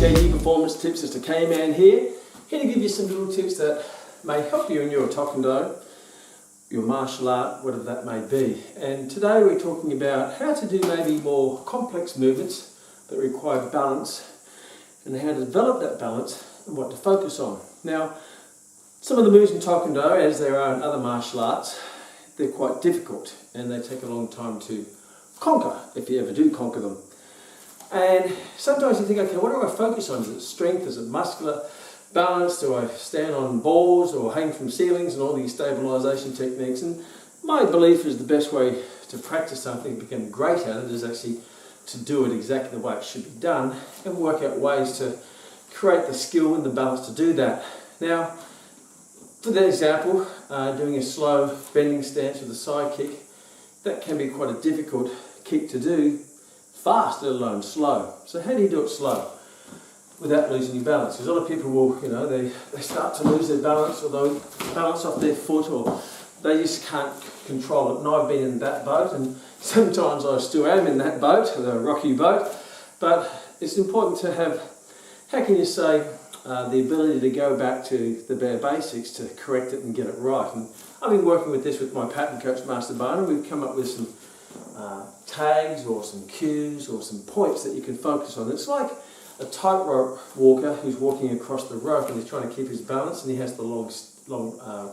KG Performance Tips. Mr. Kman here to give you some little tips that may help you in your taekwondo, your martial art, whatever that may be. And today we're talking about how to do maybe more complex movements that require balance and how to develop that balance and what to focus on. Now, some of the moves in taekwondo, as there are in other martial arts, they're quite difficult and they take a long time to conquer, if you ever do conquer them. And sometimes you think, okay, what do I focus on? Is it strength? Is it muscular balance? Do I stand on balls or hang from ceilings and all these stabilisation techniques? And my belief is the best way to practice something, become great at it, is actually to do it exactly the way it should be done and work out ways to create the skill and the balance to do that. Now, for that example, doing a slow bending stance with a side kick, that can be quite a difficult kick to do fast, let alone slow. So how do you do it slow without losing your balance? Because a lot of people will, they start to lose their balance, or they'll balance off their foot, or they just can't control it. And I've been in that boat, and sometimes I still am in that boat, the rocky boat. But it's important to have, how can you say, the ability to go back to the bare basics to correct it and get it right. And I've been working with this with my pattern coach, Master Boner. We've come up with some tags or some cues or some points that you can focus on. It's like a tightrope walker who's walking across the rope and he's trying to keep his balance, and he has the long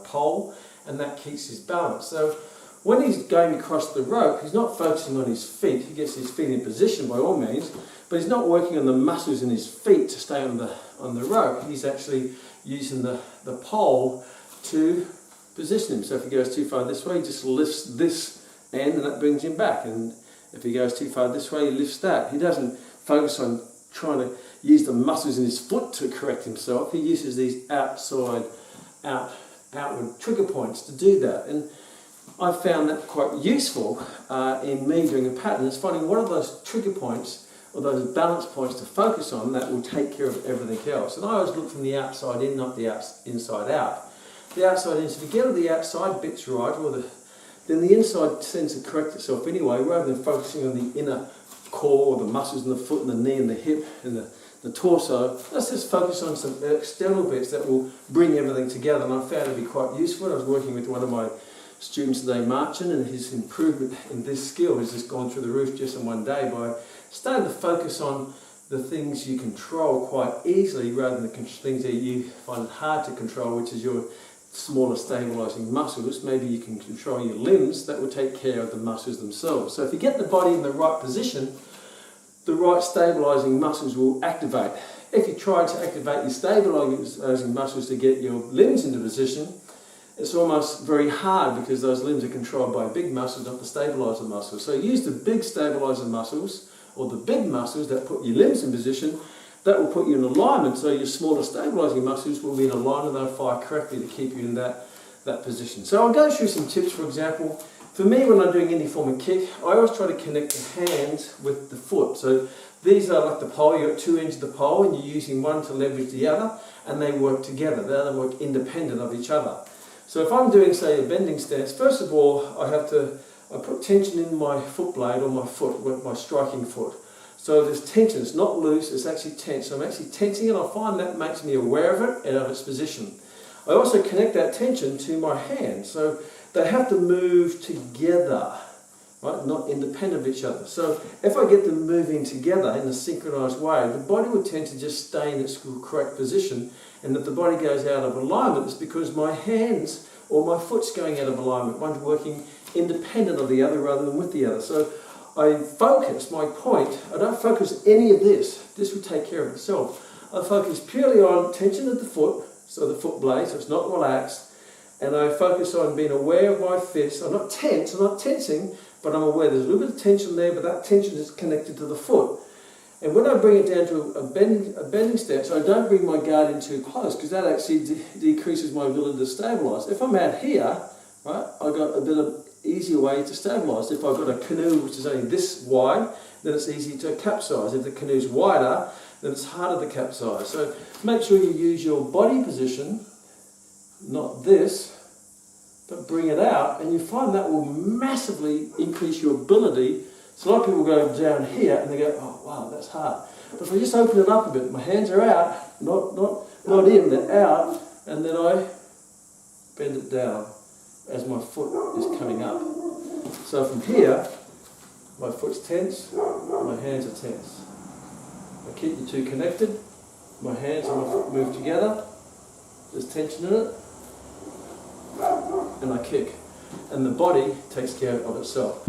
pole, and that keeps his balance. So when he's going across the rope, he's not focusing on his feet. He gets his feet in position by all means, but he's not working on the muscles in his feet to stay on the rope. He's actually using the pole to position him. So if he goes too far this way, he just lifts this end and that brings him back. And if he goes too far this way, he lifts that. He doesn't focus on trying to use the muscles in his foot to correct himself. He uses these outward trigger points to do that. And I found that quite useful in me doing a pattern, is finding what are those trigger points or those balance points to focus on that will take care of everything else. And I always look from the outside in, not the inside out. The outside in, so if you get the outside bits right, then the inside tends to correct itself anyway, rather than focusing on the inner core, or the muscles in the foot and the knee and the hip and the torso. Let's just focus on some external bits that will bring everything together. And I found it to be quite useful. I was working with one of my students today, Marchin, and his improvement in this skill has just gone through the roof just in one day by starting to focus on the things you control quite easily rather than the things that you find hard to control, which is your smaller stabilising muscles. Maybe you can control your limbs, that will take care of the muscles themselves. So if you get the body in the right position, the right stabilising muscles will activate. If you try to activate your stabilising muscles to get your limbs into position, it's almost very hard because those limbs are controlled by big muscles, not the stabiliser muscles. So use the big stabiliser muscles, or the big muscles that put your limbs in position. That will put you in alignment, so your smaller stabilising muscles will be in alignment and they'll fire correctly to keep you in that position. So I'll go through some tips. For example, for me, when I'm doing any form of kick, I always try to connect the hands with the foot. So these are like the pole. You've got two ends of the pole and you're using one to leverage the other, and they work together. They don't work independent of each other. So if I'm doing, say, a bending stance, first of all, I put tension in my foot blade or my foot, with my striking foot. So there's tension, it's not loose, it's actually tense. So I'm actually tensing it. I find that makes me aware of it and of its position. I also connect that tension to my hands. So they have to move together, right? Not independent of each other. So if I get them moving together in a synchronized way, the body will tend to just stay in its correct position. And if the body goes out of alignment, it's because my hands or my foot's going out of alignment. One's working independent of the other rather than with the other. So I focus, my point, I don't focus any of this. This will take care of itself. I focus purely on tension at the foot, so the foot blade, so it's not relaxed. And I focus on being aware of my fist. I'm not tense, I'm not tensing, but I'm aware there's a little bit of tension there, but that tension is connected to the foot. And when I bring it down to a bending stance, I don't bring my guard in too close, because that actually decreases my ability to stabilise. If I'm out here, right, I've got a bit of easier way to stabilise. If I've got a canoe which is only this wide, then it's easy to capsize. If the canoe's wider, then it's harder to capsize. So make sure you use your body position, not this, but bring it out, and you find that will massively increase your ability So a lot of people go down here and they go, oh wow, that's hard. But if I just open it up a bit, my hands are out, not in, they're out, and then I bend it down as my foot is coming up. So from here, my foot's tense, my hands are tense. I keep the two connected, my hands and my foot move together, there's tension in it, and I kick. And the body takes care of itself.